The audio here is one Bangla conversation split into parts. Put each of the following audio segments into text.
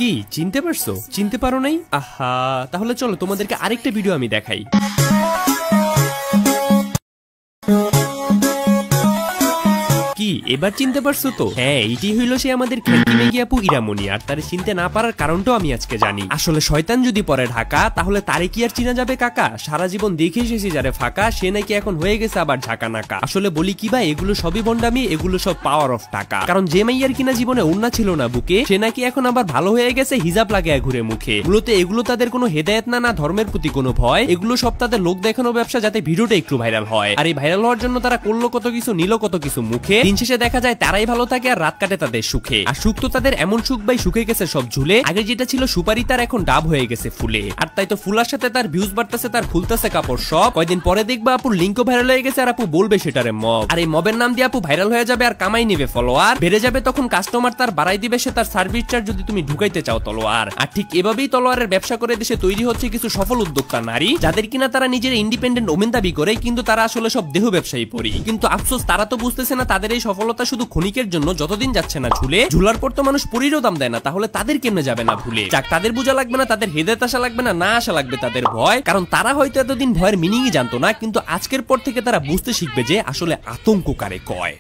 কি চিনতে পারছো? চিনতে পারো নাই? আহা, তাহলে চলো তোমাদেরকে আরেকটা ভিডিও আমি দেখাই। কি এবার চিনতে পারছো তো? হ্যাঁ, এটি হইলো সে আমাদের খেলকি মেগি আপু ইরামনি। আর তারে চিনতে না পারার কারণটাও আমি আজকে জানি। আসলে শয়তান যদি পরে ঢাকা, তাহলে তারে কি আর চিনা যাবে কাকা? সারা জীবন দেখে এসেছি যারে ফাঁকা, সে নাকি এখন হয়ে গেছে আবার ঝাঁকা নাকা। আসলে বলি কি ভাই, এগুলো সবই বন্ডামি, এগুলো সব পাওয়ার অফ টাকা। কারণ যে মাইয়ার কিনা জীবনে ওড়না ছিল না বুকে, সে নাকি এখন আবার ভালো হয়ে গেছে হিজাব লাগায় ঘুরে মুখে। মূলত এগুলো তাদের কোনো হেদায়েত না, না ধর্মের প্রতি কোনো ভয়। এগুলো সব তাদের লোক দেখানো ব্যবসা, যাতে ভিডিওটা একটু ভাইরাল হয়। আর এই ভাইরাল হওয়ার জন্য তারা করলো কত কিছু, নিল কত কিছু মুখে। দিন শেষে দেখা যায় তারাই ভালো থাকে আর রাত কাটে তাদের সুখে। আর সুখ তো তাদের এমন সুখ ভাই, সুখে গেছে সব ঝুলে। আগে যেটা ছিল সুপারি, তার এখন ডাব হয়ে গেছে ফুলে। আর তাই তো ফুলার সাথে তার ভিউজ বাড়তেছে, তার খুলতেছে কাপড় সব। কয়দিন পরে দেখবা আপুর লিঙ্কও ভাইরাল হয়ে গেছে, আর আপু বলবে সেটারে মব। আর এই মবের নাম দিয়ে আপু ভাইরাল হয়ে যাবে আর কামাই নিবে ফলোয়ার, বেড়ে যাবে তখন কাস্টমার, তার বাড়াই দিবে সে তার সার্ভিস চার্জ যদি তুমি ঢুকাইতে চাও তলোয়ার। আর ঠিক এভাবেই তলোয়ারের ব্যবসা করে দেশে তৈরি হচ্ছে কিছু সফল উদ্যোক্তা নারী, যাদের কিনা তারা নিজের ইন্ডিপেন্ডেন্ট ওমেন দাবি করে, কিন্তু তারা আসলে সব দেহ ব্যবসায়ী পরি। কিন্তু আফসোস, তারা তো বুঝতেছে না তাদের এই সফলতা শুধু ক্ষণিকের জন্য, যতদিন যাচ্ছে না ঝুলে। ঝুলার পর তো মানুষ পরিরও দাম দেয় না, তাহলে তাদের কেমনে যাবে না ভুলে? যাক, তাদের বোঝা লাগবে না, তাদের হেদায়েত আসা লাগবে না, না আসা লাগবে তাদের ভয়। কারণ তারা হয়তো এতদিন ভয়ের মিনিংই জানতো না, কিন্তু আজকের পর থেকে তারা বুঝতে শিখবে যে আসলে আতঙ্ক কারে কয়।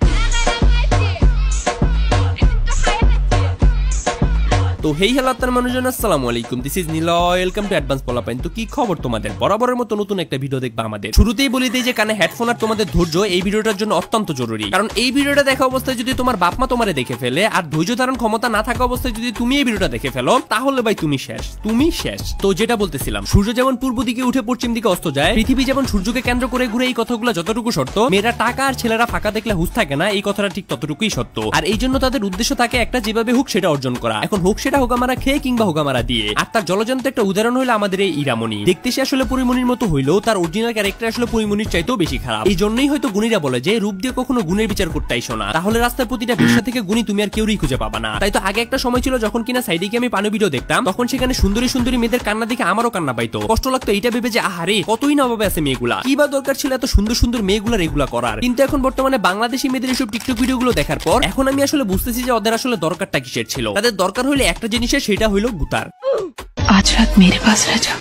তো হেই হ্যালো আপনার মানুষজন, আসসালামু আলাইকুম, this is Niloy, welcome to advance Polapain. তো কি খবর তোমাদের? বরাবরের মতো নতুন একটা ভিডিও দেখবা আমাদের। শুরুতেই বলি দেই যে কানে হেডফোন আর তোমাদের ধৈর্য এই ভিডিওটার জন্য অত্যন্ত জরুরি। কারণ এই ভিডিওটা দেখা অবস্থায় যদি তোমার বাপ মা তোমারে দেখে ফেলে, আর ধৈর্য ধারণ ক্ষমতা না থাকা অবস্থায় যদি তুমি এই ভিডিওটা দেখে ফেলো, তাহলে ভাই তুমি শেষ, তুমি শেষ। তো যেটা বলতেছিলাম, সূর্য যেমন পূর্ব দিকে উঠে পশ্চিম দিকে অস্ত যায়, পৃথিবী যেমন সূর্যকে কেন্দ্র করে ঘুরে, এই কথাগুলো যতটুকু সত্য, মেয়েরা টাকা আর ছেলেরা ফাঁকা দেখলে হুঁশ থাকে না, এই কথাটা ঠিক ততটুকুই সত্য। আর এই জন্য তাদের উদ্দেশ্য থাকে একটা, যেভাবে হোক সেটা অর্জন করা। এখন হোক সেটা হোক আমরা খেয়ে কিংবা হোগামারা দিয়ে। আর তার জলজন্ত একটা উদাহরণ হলো আমাদের এই ইরামনি। দেখতে সে আসলে পরিমনির মতো হইলেও তার অরিজিনাল ক্যারেক্টার আসলে পরিমনির চাইতেও বেশি খারাপ। এই জন্যই হয়তো গুণীরা বলে যে রূপ দিয়ে কখনো গুণের বিচার করতে আইসো না, তাহলে রাস্তার প্রতিটা ভিড় থেকে গুণী তুমি আর কেউই খুঁজে পাবা না। তাই তো আগে একটা সময় ছিল যখন কিনা সাইডে গিয়ে আমি পানো ভিডিও দেখতাম, তখন সেখানে সুন্দরী সুন্দরী মেয়েদের কান্না দেখে আমারও কান্না পাইতো, কষ্ট লাগতো। এইটা ভেবে যে আহারে কতই না অভাবে আছে মেয়েগুলা, কি বা দরকার ছিল এত সুন্দর সুন্দর মেয়েগুলার এগুলা করার। কিন্তু এখন বর্তমানে বাংলাদেশি মেয়েদের এসব টিকটক ভিডিওগুলো দেখার পর এখন আমি আসলে বুঝতেছি যে ওদের আসলে দরকারটা কিসের ছিল। তাদের দরকার হইলে একটা জিনিসের, সেটা হইলো গুতার। আজ রাত মেরে পাস রহ যা।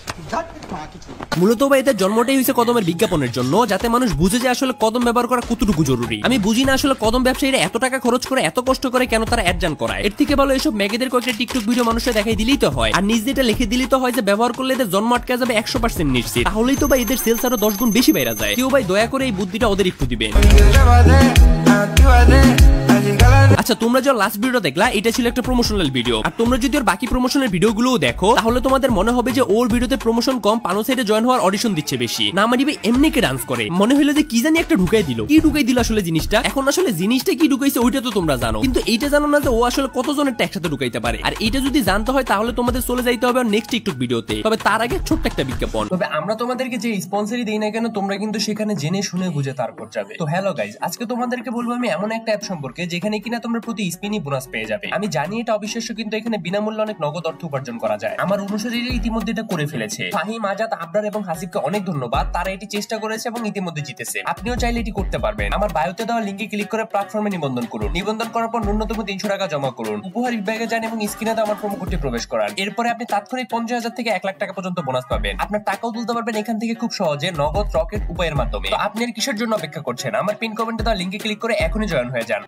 মূলত ভাই এদের জন্মটাই হয়েছে কদমের বিজ্ঞাপনের জন্য, যাতে মানুষ বুঝে যে আসলে কদম ব্যবহার করা কতটুকু জরুরি। আমি বুঝি না আসলে কদম ব্যবসায়ীরা এত টাকা খরচ করে, এত কষ্ট করে কেন তারা অ্যাডজান করায়। এর থেকে ভালো এসব মেয়েদের কয়েকটা টিকটক ভিডিও মানুষের দেখাই দিলেই তো হয়, আর নিজ যেটা লিখে দিলেই তো হয় যে ব্যবহার করলে এদের জন্ম আটকে যাবে 100% নিশ্চিত। তাহলেই তো ভাই এদের সেলস আরো 10 গুণ বেশি বেড়ে যায়। কেউ ভাই দয়া করে এই বুদ্ধিটা ওদের একটু দিবেন। আচ্ছা, তোমরা যে লাস্ট ভিডিও দেখলা, এটা ছিল একটা প্রমোশনাল ভিডিও। আর তোমরা যদি ওর বাকি প্রমোশনাল ভিডিওগুলোও দেখো, তাহলে তোমাদের মনে হবে যে ওর ভিডিওতে প্রমোশন কম, পানো সাইডে জয়েন হওয়ার অডিশন দিচ্ছে বেশি। না মানে এমনি কে ডান্স করে, মনে হলো যে কি জানি একটা ঢুকাই দিল। কি ঢুকাই দিল আসলে জিনিসটা? এখন আসলে জিনিসটা কি ঢুকাইছে ওইটা তো তোমরা জানো, কিন্তু এইটা জানো না যে ও আসলে কতজনের একসাথে ঢুকাইতে পারে। আর এইটা যদি জানতে হয়, তাহলে তোমাদের চলে যাইতে হবে নেক্সট টিকটক ভিডিওতে। তবে তার আগে ছোট্ট একটা বিজ্ঞাপন। তবে আমরা তোমাদেরকে যে স্পন্সরই দেই না কেন, তোমরা কিন্তু সেখানে জেনে শুনে বুঝে তারপর যাবে। তো হ্যালো গাইজ, আজকে তোমাদেরকে বলবো আমি এমন একটা অ্যাপ সম্পর্কে, যেখানে কিনা তোমরা প্রতি স্পিনই বোনাস পেয়ে যাবে। আমি জানি এটা অবিশ্বাস্য, কিন্তু এখানে বিনামূল্যে অনেক নগদ অর্থ উপার্জন করা যায়। আমার অনুসারীরা ইতিমধ্যে এটা করে ফেলেছে। ফাহিম, আজাদ, আবরার এবং হাসিবকে অনেক ধন্যবাদ, তারা এটি চেষ্টা করেছে এবং ইতিমধ্যে জিতেছে। আপনিও চাইলে এটি করতে পারবেন। আমার বায়োতে দেওয়া লিঙ্কে ক্লিক করে প্ল্যাটফর্মে নিবন্ধন করুন। নিবন্ধন করার পর ন্যূনতম 300 টাকা জমা করুন। উপহার বিভাগে যান এবং স্ক্রিনে দেওয়া আমার প্রোমো কোডটি প্রবেশ করান। এরপরে আপনি তাৎক্ষণিক 50,000 থেকে 1 লাখ টাকা পর্যন্ত বোনাস পাবেন। আপনার টাকাও তুলতে পারবেন এখান থেকে খুব সহজে, নগদ, রকেট উপায়ের মাধ্যমে। তো আপনি আর কিসের জন্য অপেক্ষা করছেন? আমার পিন কমেন্টে দেওয়া লিঙ্কে ক্লিক করে এখনই জয়েন হয়ে যান।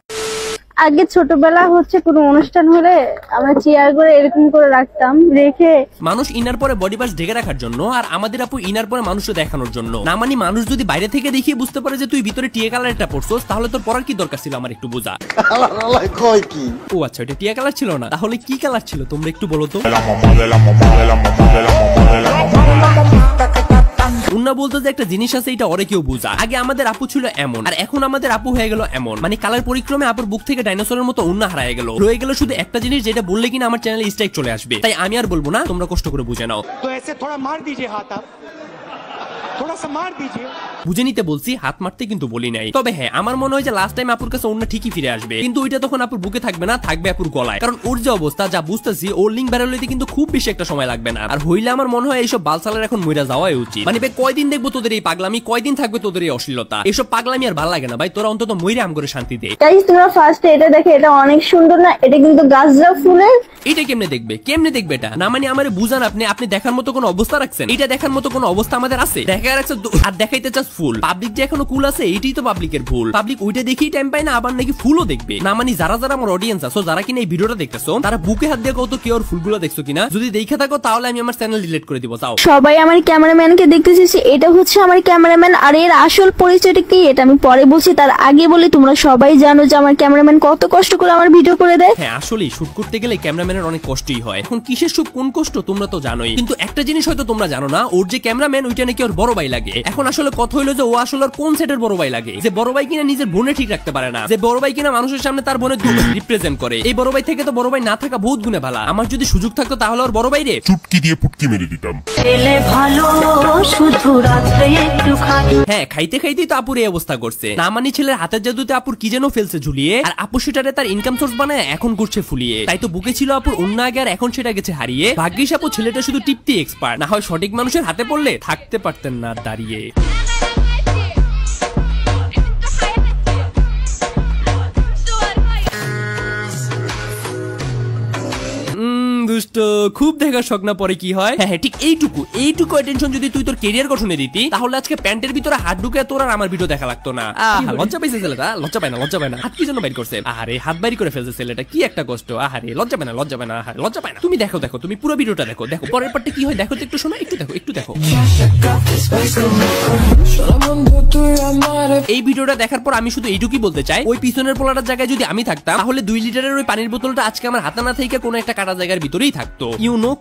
আগে ছোটবেলা কোনো অনুষ্ঠান হলে আমরা চেয়ার করে এরকম করে রাখতাম, রেখে মানুষ ইনার পরে বডি পার্টস ঢেকে রাখার জন্য, আর আমাদের আপু ইনার পরে মানুষকে দেখানোর জন্য। না মানে মানুষ যদি বাইরে থেকে দেখিয়ে বুঝতে পারে যে তুই ভিতরে টিয়া কালার একটা পরছস, তাহলে তোর পরার কি দরকার ছিল আমার একটু বোঝা। ও আচ্ছা, এটা টিয়া কালার ছিল না, তাহলে কি কালার ছিল তোমরা একটু বলো তো। উন্না বলতো যে একটা জিনিস আছে, এটা ওরে কেউ বুঝা। আগে আমাদের আপু ছিল এমন, আর এখন আমাদের আপু হয়ে গেল এমন। মানে কালার পরিক্রমে আপুর বুক থেকে ডাইনোসরের মতো উন্না হারায় গেল। রয়ে গেল শুধু একটা জিনিস, যেটা বললে কিনা আমার চ্যানেলে স্ট্রাইক চলে আসবে। তাই আমি আর বলবো না, তোমরা কষ্ট করে বুঝে নাও। তো এসে থোড়া মার দিজিয়ে হাত, আপ থোড়া সা মার দিজিয়ে। বুঝে নিতে বলছি, হাত মারতে কিন্তু বলি নাই। তবে হ্যাঁ, আমার মনে হয় যে লাস্ট টাইম আপুর কাছে ওড়না ঠিকই ফিরে আসবে, কিন্তু ওইটা তখন আপুর বুকে থাকবে না, থাকবে আপুর গলায়। কারণ ওর যে অবস্থা যা বুঝতেছি, ওর লিঙ্ক বেরোলে কিন্তু খুব বেশি একটা সময় লাগবে না। আর হইলে আমার মনে হয় এইসব বালসালের এখন মইরা যাওয়াই উচিত। মানে ভাই কয়দিন দেখবো তোদের এই পাগলামি, কয়দিন থাকবে তোদের এই অশ্লীলতা? এইসব পাগলামি আর ভালো লাগে না ভাই, তোরা অন্তত মইরা আম করে শান্তি দে। গাইস তোমরা ফার্স্টে এটা দেখে, এটা অনেক সুন্দর না? এটা কিন্তু গাজরা ফুলের। এটা কেমনে দেখবে, কেমনে দেখবে এটা? না মানে আমারে বুঝান আপনি, আপনি দেখার মতো কোনো অবস্থা রাখছেন? এটা দেখার মতো কোনো অবস্থা আমাদের আছে? দেখা রাখছে আর দেখাইতে চাস ফুল। পাবলিক যে এখনো কুল আছে, এটাই তো পাবলিকের ভুল। পাবলিক ওইটা দেখেই টাইম পায় না, আবার নাকি ফুলও দেখবে। না মানে যারা যারা আমার অডিয়েন্স আছো, যারা কিনা এই ভিডিওটা দেখতেছো, তারা বুকে হাত দিয়ে কত কেউ ফুলগুলো দেখছো কিনা? যদি দেখে থাকো তাহলে আমি আমার চ্যানেল ডিলিট করে দিব। যাও। সবাই আমার ক্যামেরাম্যানকে দেখতে চাইছে, এটা হচ্ছে আমার ক্যামেরাম্যান। আর এর আসল পরিচয়টা কি এটা আমি পরে বলছি, তার আগে বলি তোমরা সবাই জানো যে আমার ক্যামেরাম্যান কত কষ্ট করে আমার ভিডিও করে দেয়। হ্যাঁ আসলেই শুট করতে গেলে ক্যামেরাম্যানের অনেক কষ্টই হয়। এখন কিসের সুখ কোন কষ্ট তোমরা তো জানোই, কিন্তু একটা জিনিস হয়তো তোমরা জানো না, ওর যে ক্যামেরাম্যান ওইটা নাকি ওর বড় ভাই লাগে। এখন আসলে কথা হইলো যে ও আসলে কোন সেটের বড় ভাই লাগে, যে বড় ভাই কিনা নিজের বোনে ঠিক রাখতে পারে না, যে বড় ভাই কিনা মানুষের সামনে তার বোনের রিপ্রেজেন্ট করে। এই বড় ভাই থেকে তো বড় ভাই না থাকা বহুত গুণে ভালো। আমার যদি সুযোগ থাকতো তাহলে ওর বড় ভাই রে চুটকি দিয়ে পুটকি মেরে দিতাম। হ্যাঁ খাইতে খাইতেই তো আপুর এই অবস্থা করছে। না মানে ছেলের হাতের জাদুতে আপুর কি যেন ফেলছে ঝুলিয়ে, আর আপু সেটারে তার ইনকাম সোর্স বানায় এখন করছে ফুলিয়ে। তাই তো বুকে ছিল আপুর অন্য আগে, আর এখন সেটা গেছে হারিয়ে। ভাগ্যিস আপু ছেলেটা শুধু টিপতে এক্সপার্ট, না হয় সঠিক মানুষের হাতে পড়লে থাকতে পারতেন না দাঁড়িয়ে। দুষ্ট খুব দেখার শখ না পরে কি হয়। হ্যাঁ ঠিক এইটুকু অ্যাটেনশন যদি তুই তোর ক্যারিয়ার গঠনে দিতি, তাহলে আজকে প্যান্টের ভিতরে হাত ঢুকে তোর আর আমার ভিডিও দেখা লাগতো না। লজ্জা পাইছে ছেলেটা, লজ্জা পায় না। হাত কি জন্য বাইর করছে? আরে হাত বাইর করে ফেলছে ছেলেটা, কি একটা কষ্ট। আহারে লজ্জা পায় না, আহারে লজ্জা পায় না। তুমি দেখো তুমি পুরো ভিডিওটা দেখো পরের পার্টে কি হয় দেখো তো, একটু শোনো, একটু দেখো। এই ভিডিওটা দেখার পর আমি শুধু এইটুকুই বলতে চাই, ওই পিছনের পোলাটার জায়গায় যদি আমি থাকতাম, তাহলে 2 লিটারের ওই পানির বোতলটা আজকে আমার হাতে না থেকে কোনো একটা কাটা জায়গার ভিতরেই থাকতো।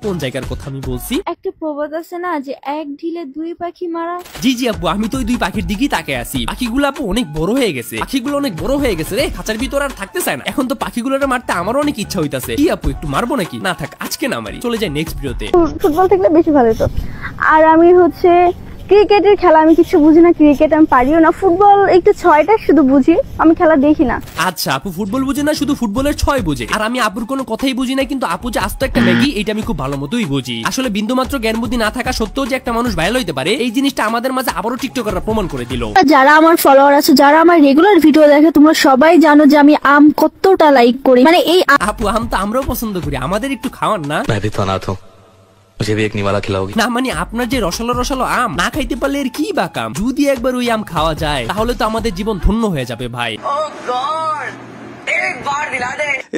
কোন জায়গার কথা আমি বলছি? একটা প্রবাদ আছে না যে এক ঢিলে 2 পাখি মারা। জি আপু, আমি তো ওই 2 পাখির দিকেই তাকিয়ে আছি। পাখিগুলো আপু অনেক বড় হয়ে গেছে, রে খাঁচার ভিতর আর থাকতে চায় না। এখন তো পাখিগুলোরে মারতে আমারও অনেক ইচ্ছা হইতাছে। কি আপু একটু মারবো নাকি? না থাক, আজকে না মারি, চলে যাই নেক্সট ভিডিওতে। ফুটবল থাকলে বেশি ভালো হতো। আর আমি হচ্ছে ক্রিকেটের খেলা আমি কিছু বুঝি না, ক্রিকেট আমি পারিও না। ফুটবল একটু 6টা শুধু বুঝি, আমি খেলা দেখি না। আচ্ছা আপু ফুটবল বুঝে না, শুধু ফুটবলের 6 বুঝে। আর আমি আপুর কোনো কথাই বুঝি না, কিন্তু আপু যে আস্ত একটা ম্যাগি, এটা আমি খুব ভালো মতোই বুঝি। আসলে বিন্দুমাত্র জ্ঞান বুদ্ধি না থাকা সত্ত্বেও যে একটা মানুষ ভাইরাল হইতে পারে, এই জিনিসটা আমাদের মাঝে আবারও টিকটকাররা প্রমাণ করে দিল। যারা আমার ফলোয়ার আছে, যারা আমার রেগুলার ভিডিও দেখে, তোমরা সবাই জানো যে আমি আম কতটা লাইক করি। মানে এই আপু আম তো আমরাও পছন্দ করি, আমাদের একটু খাওয়ান না। मुझे भी एक निवाला खिलाओगी? না মানে আপনার যে রসালো আম না খাইতে পারলে এর কি বা কাম? যদি একবার ওই আম খাওয়া যায় তাহলে তো আমাদের জীবন ধন্য হয়ে যাবে ভাই।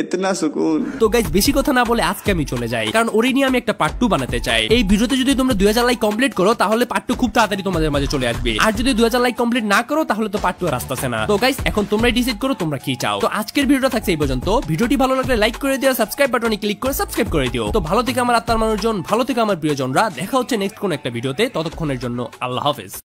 इतना सुकून। তো গাইস বেশি কথা না বলে আজকে আমি চলে যাই, কারণ ওরে নিয়ে আমি একটা পার্ট 2 বানাতে চাই। এই ভিডিওতে যদি তোমরা 2000 লাইক কমপ্লিট করো, তাহলে পার্ট 2 খুব তাড়াতাড়ি তোমাদের মাঝে চলে আসবে। আর যদি 2000 লাইক কমপ্লিট না করো, তাহলে তো পার্ট 2 আর আসতেছে না। তো গাইস এখন তোমরাই ডিসাইড করো তোমরা কি চাও। তো আজকের ভিডিওটা থাকছে এই পর্যন্ত। ভিডিওটি ভালো লাগলে লাইক করে দিও, সাবস্ক্রাইব বাটনে ক্লিক করে সাবস্ক্রাইব করে দিও। তো ভালো থেকে আমার আত্মার মানুষজন, ভালো থেকে আমার প্রিয়জনরা, দেখা হচ্ছে নেক্সট কোন একটা ভিডিওতে। ততক্ষণের জন্য আল্লাহ হাফেজ।